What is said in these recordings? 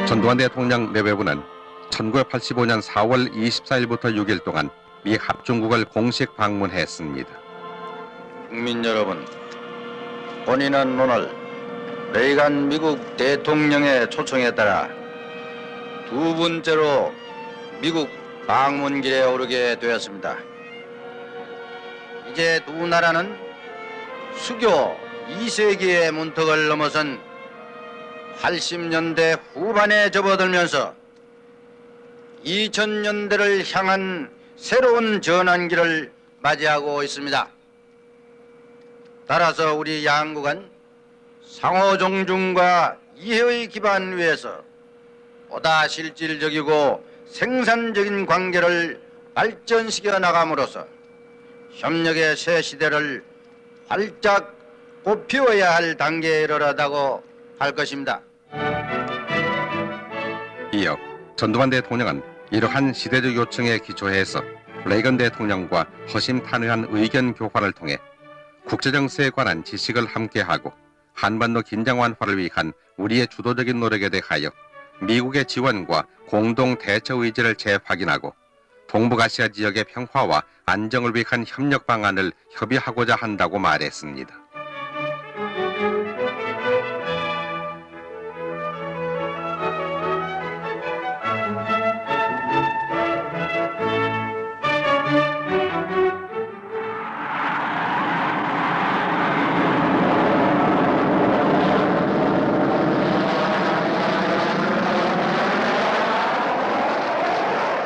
전두환 대통령 내외부는 1985년 4월 24일부터 6일 동안 미 합중국을 공식 방문했습니다. 국민 여러분, 본인은 오늘 레이간 미국 대통령의 초청에 따라 두 번째로 미국 방문길에 오르게 되었습니다. 이제 두 나라는 수교 2세기의 문턱을 넘어선 80년대 후반에 접어들면서 2000년대를 향한 새로운 전환기를 맞이하고 있습니다. 따라서 우리 양국은 상호 존중과 이해의 기반 위에서 보다 실질적이고 생산적인 관계를 발전시켜 나감으로써 협력의 새 시대를 활짝 꽃피워야 할 단계에 이르렀다고 할 것입니다. 이어 전두환 대통령은 이러한 시대적 요청에 기초해서 레이건 대통령과 허심탄회한 의견 교환을 통해 국제정세에 관한 지식을 함께하고 한반도 긴장 완화를 위한 우리의 주도적인 노력에 대하여 미국의 지원과 공동 대처 의지를 재확인하고 동북아시아 지역의 평화와 안정을 위한 협력 방안을 협의하고자 한다고 말했습니다.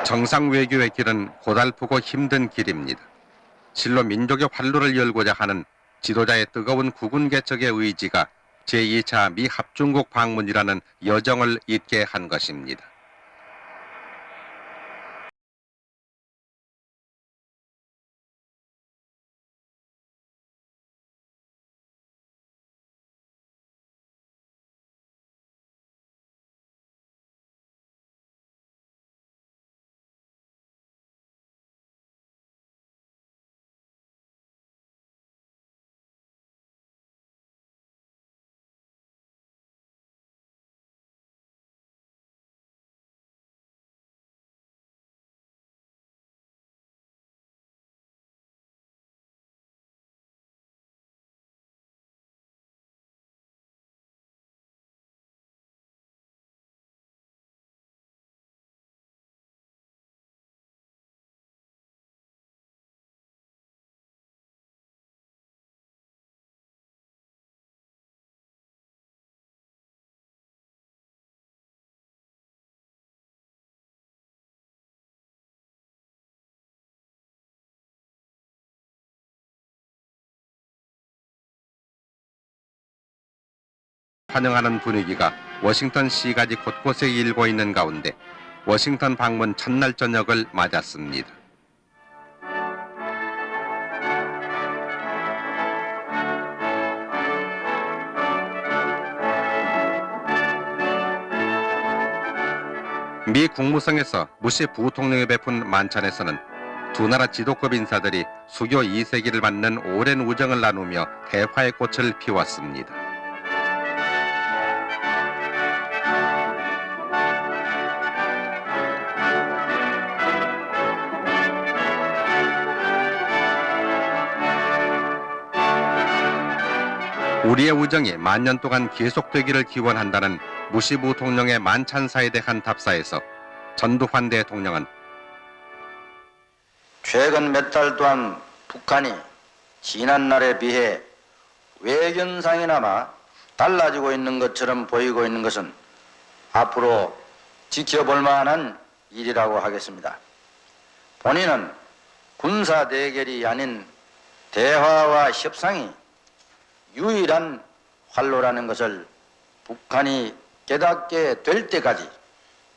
정상 외교의 길은 고달프고 힘든 길입니다. 실로 민족의 활로를 열고자 하는 지도자의 뜨거운 국군 개척의 의지가 제2차 미 합중국 방문이라는 여정을 잇게 한 것입니다. 환영하는 분위기가 워싱턴 시가지 곳곳에 일고 있는 가운데 워싱턴 방문 첫날 저녁을 맞았습니다. 미 국무성에서 부시 부통령이 베푼 만찬에서는 두 나라 지도급 인사들이 수교 2세기를 맞는 오랜 우정을 나누며 대화의 꽃을 피웠습니다. 우리의 우정이 만년 동안 계속되기를 기원한다는 부시 부통령의 만찬사에 대한 답사에서 전두환 대통령은 최근 몇 달 동안 북한이 지난날에 비해 외견상이나마 달라지고 있는 것처럼 보이고 있는 것은 앞으로 지켜볼 만한 일이라고 하겠습니다. 본인은 군사 대결이 아닌 대화와 협상이 유일한 활로라는 것을 북한이 깨닫게 될 때까지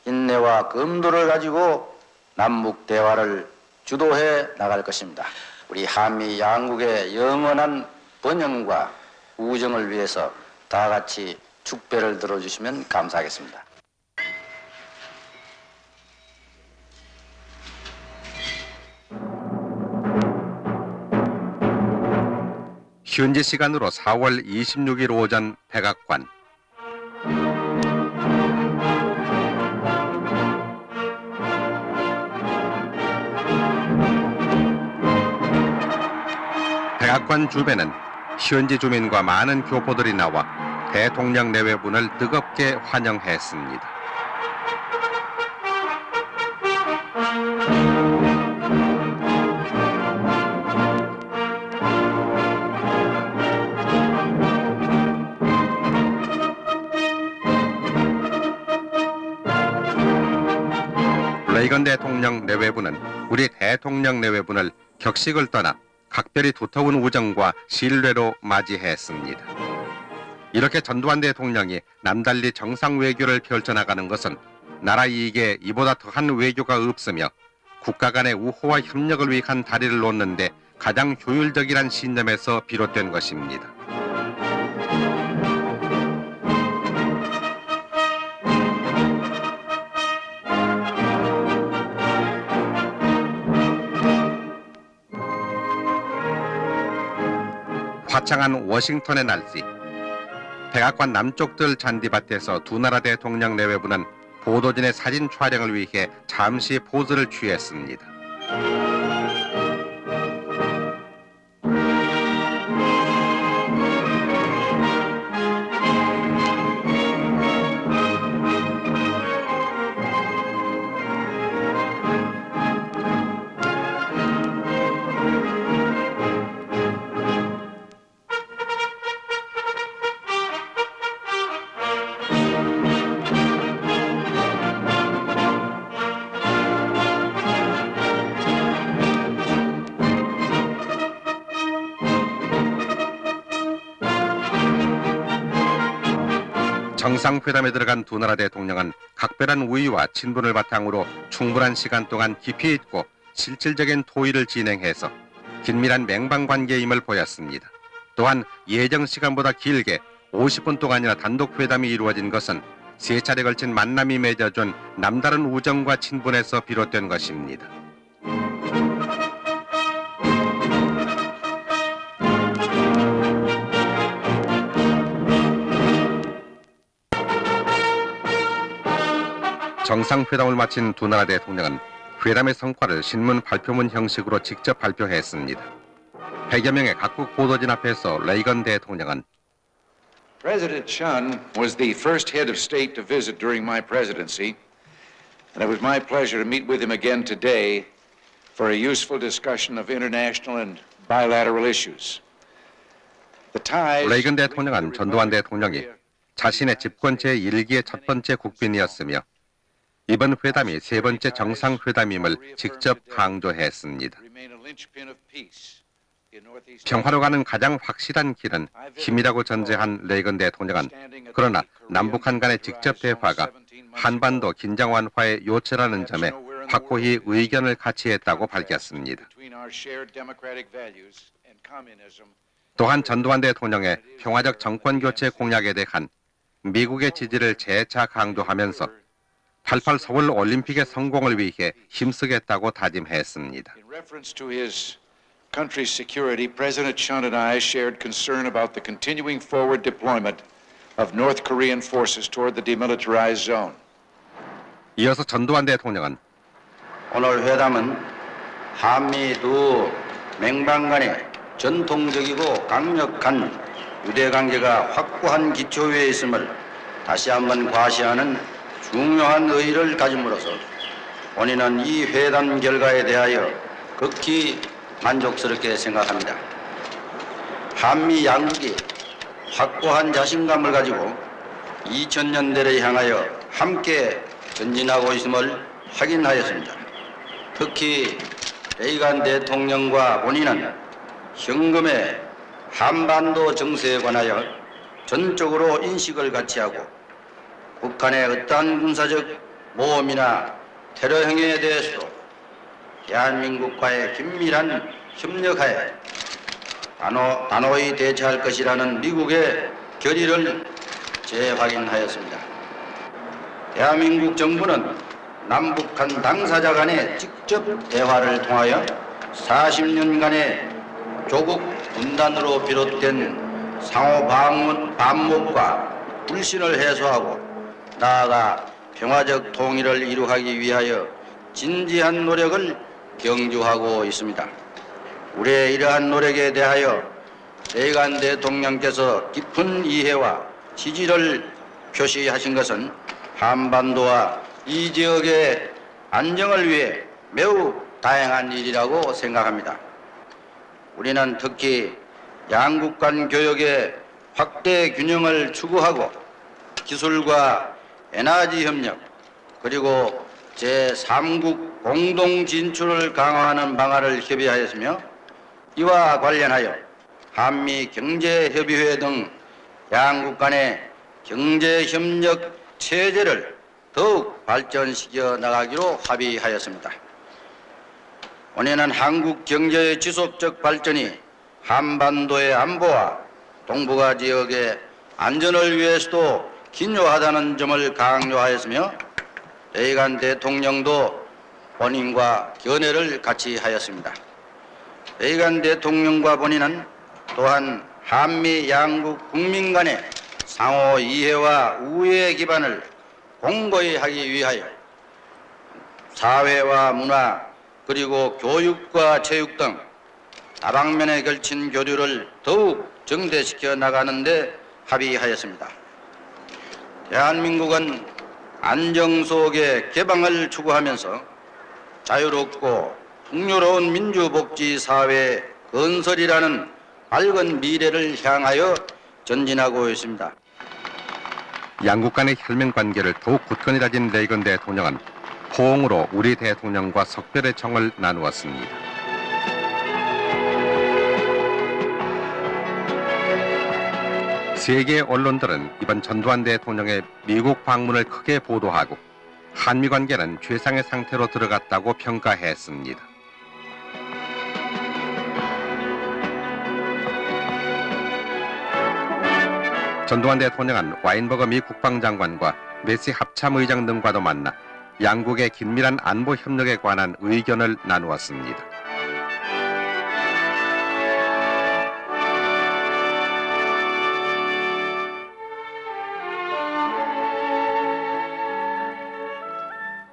인내와 검도를 가지고 남북 대화를 주도해 나갈 것입니다. 우리 한미 양국의 영원한 번영과 우정을 위해서 다 같이 축배를 들어주시면 감사하겠습니다. 현지 시간으로 4월 26일 오전 백악관. 백악관 주변은 현지 주민과 많은 교포들이 나와 대통령 내외분을 뜨겁게 환영했습니다. 레이건 대통령 내외부는 우리 대통령 내외분을 격식을 떠나 각별히 두터운 우정과 신뢰로 맞이했습니다. 이렇게 전두환 대통령이 남달리 정상 외교를 펼쳐나가는 것은 나라 이익에 이보다 더한 외교가 없으며 국가 간의 우호와 협력을 위한 다리를 놓는데 가장 효율적이란 신념에서 비롯된 것입니다. 화창한 워싱턴의 날씨, 백악관 남쪽들 잔디밭에서 두 나라 대통령 내외부는 보도진의 사진 촬영을 위해 잠시 포즈를 취했습니다. 정상회담에 들어간 두 나라 대통령은 각별한 우위와 친분을 바탕으로 충분한 시간 동안 깊이 있고 실질적인 토의를 진행해서 긴밀한 맹방관계임을 보였습니다. 또한 예정 시간보다 길게 50분 동안이나 단독 회담이 이루어진 것은 세 차례 걸친 만남이 맺어준 남다른 우정과 친분에서 비롯된 것입니다. 정상회담을 마친 두 나라 대통령은 회담의 성과를 신문 발표문 형식으로 직접 발표했습니다. 100여 명의 각국 보도진 앞에서 레이건 대통령은 President Chun was the first head of state to visit during my presidency, and it was my pleasure to meet with him again today for a useful discussion of international and bilateral issues. The ties 레이건 대통령은 전두환 대통령이 자신의 집권 제1기의 첫 번째 국빈이었으며 이번 회담이 세 번째 정상회담임을 직접 강조했습니다. 평화로 가는 가장 확실한 길은 힘이라고 전제한 레이건 대통령은 그러나 남북한 간의 직접 대화가 한반도 긴장 완화의 요체라는 점에 확고히 의견을 같이했다고 밝혔습니다. 또한 전두환 대통령의 평화적 정권 교체 공약에 대한 미국의 지지를 재차 강조하면서 88 서울 올림픽의 성공을 위해 힘쓰겠다고 다짐했습니다. In reference to his country's security, President Chun and I shared concern about the continuing forward deployment of North Korean forces toward the demilitarized zone. 이어서 전두환 대통령은 오늘 회담은 한미 두 맹방 간의 전통적이고 강력한 유대관계가 확고한 기초 위에 있음을 다시 한번 과시하는 중요한 의의를 가짐으로써 본인은 이 회담 결과에 대하여 극히 만족스럽게 생각합니다. 한미 양국이 확고한 자신감을 가지고 2000년대를 향하여 함께 전진하고 있음을 확인하였습니다. 특히 레이건 대통령과 본인은 현금의 한반도 정세에 관하여 전적으로 인식을 같이 하고 북한의 어떠한 군사적 모험이나 테러 행위에 대해서도 대한민국과의 긴밀한 협력하에 단호히 대처할 것이라는 미국의 결의를 재확인하였습니다. 대한민국 정부는 남북한 당사자 간의 직접 대화를 통하여 40년간의 조국 분단으로 비롯된 상호 반목과 불신을 해소하고 나아가 평화적 통일을 이루기 위하여 진지한 노력을 경주하고 있습니다. 우리의 이러한 노력에 대하여 레이간 대통령께서 깊은 이해와 지지를 표시하신 것은 한반도와 이 지역의 안정을 위해 매우 다양한 일이라고 생각합니다. 우리는 특히 양국 간 교역의 확대 균형을 추구하고 기술과 에너지 협력 그리고 제3국 공동 진출을 강화하는 방안을 협의하였으며 이와 관련하여 한미 경제협의회 등 양국 간의 경제협력 체제를 더욱 발전시켜 나가기로 합의하였습니다. 올해는 한국 경제의 지속적 발전이 한반도의 안보와 동북아 지역의 안전을 위해서도 긴요하다는 점을 강조하였으며 레이간 대통령도 본인과 견해를 같이 하였습니다. 레이간 대통령과 본인은 또한 한미 양국 국민 간의 상호 이해와 우애 기반을 공고히 하기 위하여 사회와 문화 그리고 교육과 체육 등 다방면에 걸친 교류를 더욱 정대시켜 나가는 데 합의하였습니다. 대한민국은 안정 속의 개방을 추구하면서 자유롭고 풍요로운 민주복지 사회 건설이라는 밝은 미래를 향하여 전진하고 있습니다. 양국 간의 혈맹 관계를 더욱 굳건히 다진 레이건 대통령은 호응으로 우리 대통령과 석별의 정을 나누었습니다. 세계 언론들은 이번 전두환 대통령의 미국 방문을 크게 보도하고 한미 관계는 최상의 상태로 들어갔다고 평가했습니다. 전두환 대통령은 와인버거 미 국방장관과 메시 합참의장 등과도 만나 양국의 긴밀한 안보 협력에 관한 의견을 나누었습니다.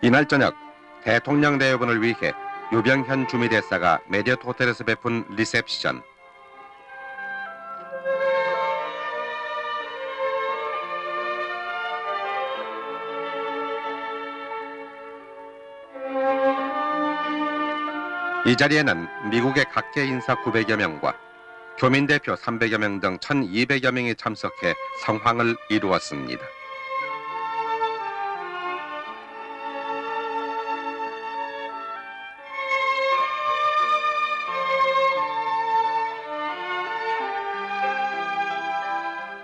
이날 저녁 대통령 대여분을 위해 유병현 주미대사가 메리엇 호텔에서 베푼 리셉션. 이 자리에는 미국의 각계 인사 900여 명과 교민 대표 300여 명 등 1200여 명이 참석해 성황을 이루었습니다.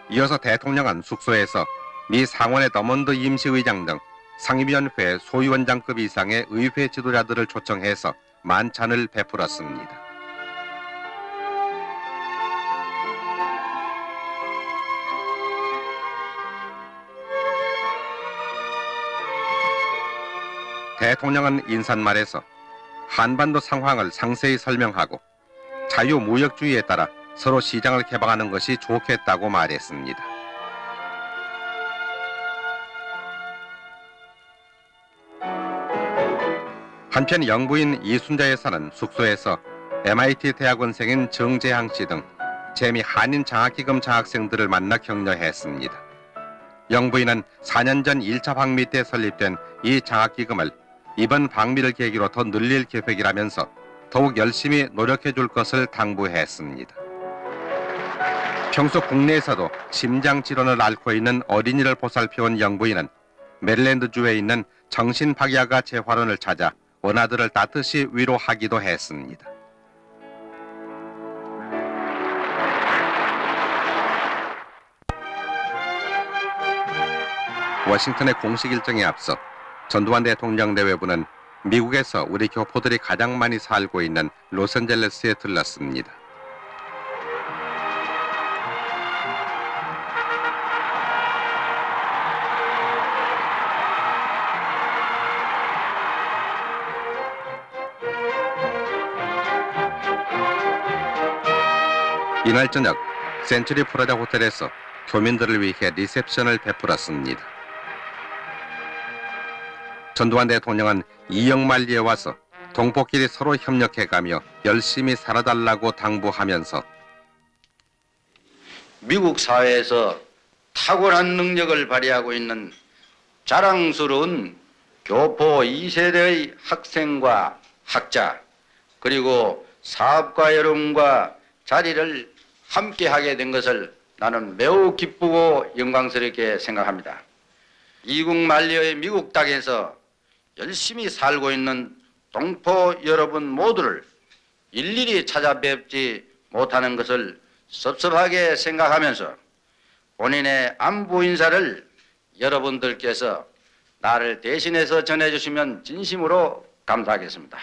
이어서 대통령은 숙소에서 미 상원의 더먼드 임시의장 등 상임위원회 소위원장급 이상의 의회 지도자들을 초청해서 만찬을 베풀었습니다. 대통령은 인사말에서 한반도 상황을 상세히 설명하고 자유무역주의에 따라 서로 시장을 개방하는 것이 좋겠다고 말했습니다. 한편 영부인 이순자 여사는 숙소에서 MIT 대학원생인 정재항 씨 등 재미 한인 장학기금 장학생들을 만나 격려했습니다. 영부인은 4년 전 1차 방미 때 설립된 이 장학기금을 이번 방미를 계기로 더 늘릴 계획이라면서 더욱 열심히 노력해 줄 것을 당부했습니다. 평소 국내에서도 심장질환을 앓고 있는 어린이를 보살펴온 영부인은 메릴랜드주에 있는 정신박약아 재활원을 찾아 원아들을 따뜻이 위로하기도 했습니다. 워싱턴의 공식 일정에 앞서 전두환 대통령 내외부는 미국에서 우리 교포들이 가장 많이 살고 있는 로스앤젤레스에 들렀습니다. 이날 저녁 센츄리 프라자 호텔에서 교민들을 위해 리셉션을 베풀었습니다. 전두환 대통령은 이영만리에 와서 동포끼리 서로 협력해가며 열심히 살아달라고 당부하면서 미국 사회에서 탁월한 능력을 발휘하고 있는 자랑스러운 교포 2세대의 학생과 학자 그리고 사업가 여러분과 자리를 함께하게 된 것을 나는 매우 기쁘고 영광스럽게 생각합니다. 이국 만리의 미국 땅에서 열심히 살고 있는 동포 여러분 모두를 일일이 찾아뵙지 못하는 것을 섭섭하게 생각하면서 본인의 안부 인사를 여러분들께서 나를 대신해서 전해주시면 진심으로 감사하겠습니다.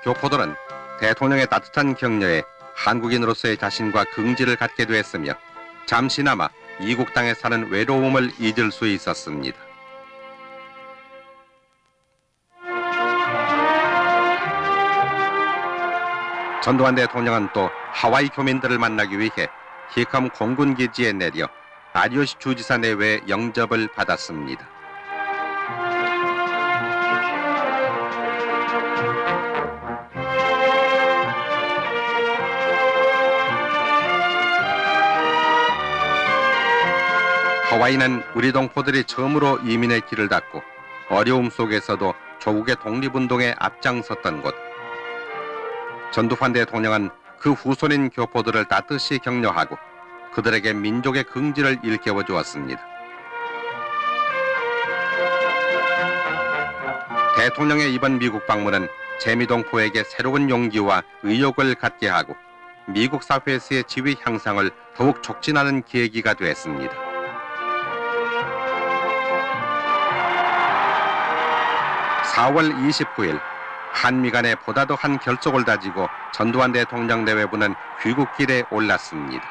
교포들은 대통령의 따뜻한 격려에 한국인으로서의 자신과 긍지를 갖게 되었으며 잠시나마 이국 땅에 사는 외로움을 잊을 수 있었습니다. 전두환 대통령은 또 하와이 교민들을 만나기 위해 히컴 공군기지에 내려 아리오시 주지사 내외 영접을 받았습니다. 하와이는 우리 동포들이 처음으로 이민의 길을 닫고 어려움 속에서도 조국의 독립운동에 앞장섰던 곳. 전두환 대통령은 그 후손인 교포들을 따뜻이 격려하고 그들에게 민족의 긍지를 일깨워 주었습니다. 대통령의 이번 미국 방문은 재미동포에게 새로운 용기와 의욕을 갖게 하고 미국 사회에서의 지위 향상을 더욱 촉진하는 계기가 되었습니다. (4월 29일) 한미 간에 보다 더한 결속을 다지고 전두환 대통령 내외부는 귀국길에 올랐습니다.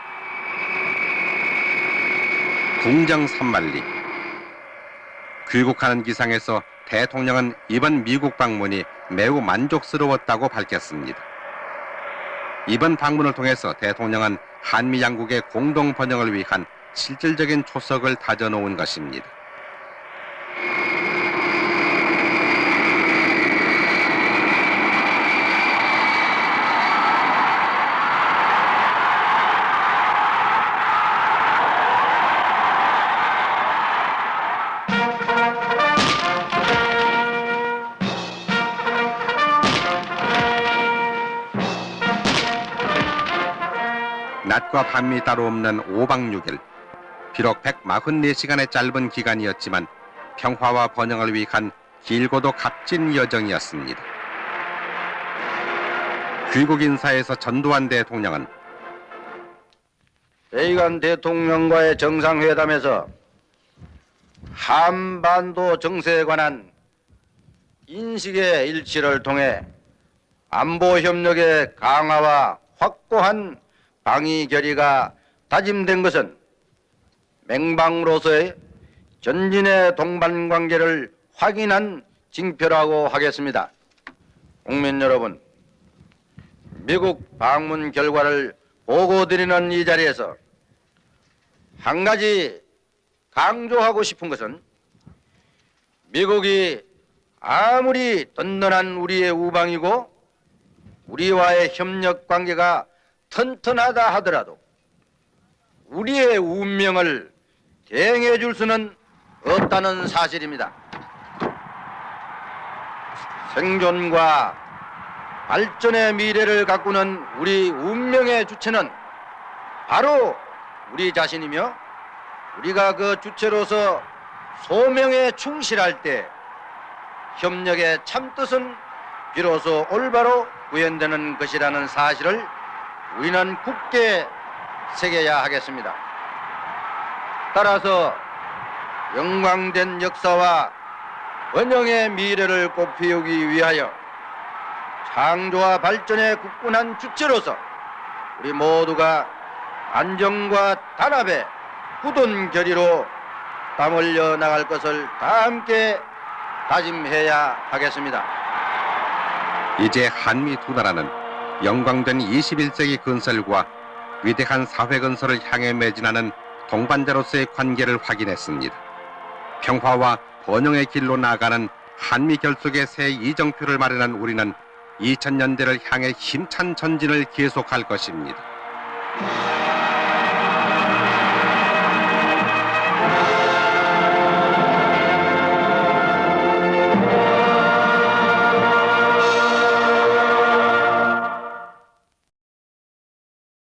궁정 산만리. 귀국하는 기상에서 대통령은 이번 미국 방문이 매우 만족스러웠다고 밝혔습니다. 이번 방문을 통해서 대통령은 한미 양국의 공동 번영을 위한 실질적인 초석을 다져놓은 것입니다. 낮과 밤이 따로 없는 5박 6일. 비록 144시간의 짧은 기간이었지만 평화와 번영을 위한 길고도 값진 여정이었습니다. 귀국 인사에서 전두환 대통령은 레이건 대통령과의 정상회담에서 한반도 정세에 관한 인식의 일치를 통해 안보 협력의 강화와 확고한 방위 결의가 다짐된 것은 맹방으로서의 전진의 동반 관계를 확인한 징표라고 하겠습니다. 국민 여러분, 미국 방문 결과를 보고드리는 이 자리에서 한 가지 강조하고 싶은 것은 미국이 아무리 든든한 우리의 우방이고 우리와의 협력 관계가 튼튼하다 하더라도 우리의 운명을 대행해 줄 수는 없다는 사실입니다. 생존과 발전의 미래를 가꾸는 우리 운명의 주체는 바로 우리 자신이며 우리가 그 주체로서 소명에 충실할 때 협력의 참뜻은 비로소 올바로 구현되는 것이라는 사실을 우리는 굳게 새겨야 하겠습니다. 따라서 영광된 역사와 번영의 미래를 꽃피우기 위하여 창조와 발전의 굳건한 주체로서 우리 모두가 안정과 단합의 굳은 결의로 땀 흘려 나갈 것을 다 함께 다짐해야 하겠습니다. 이제 한미 두 나라는 영광된 21세기 건설과 위대한 사회 건설을 향해 매진하는 동반자로서의 관계를 확인했습니다. 평화와 번영의 길로 나아가는 한미 결속의 새 이정표를 마련한 우리는 2000년대를 향해 힘찬 전진을 계속할 것입니다.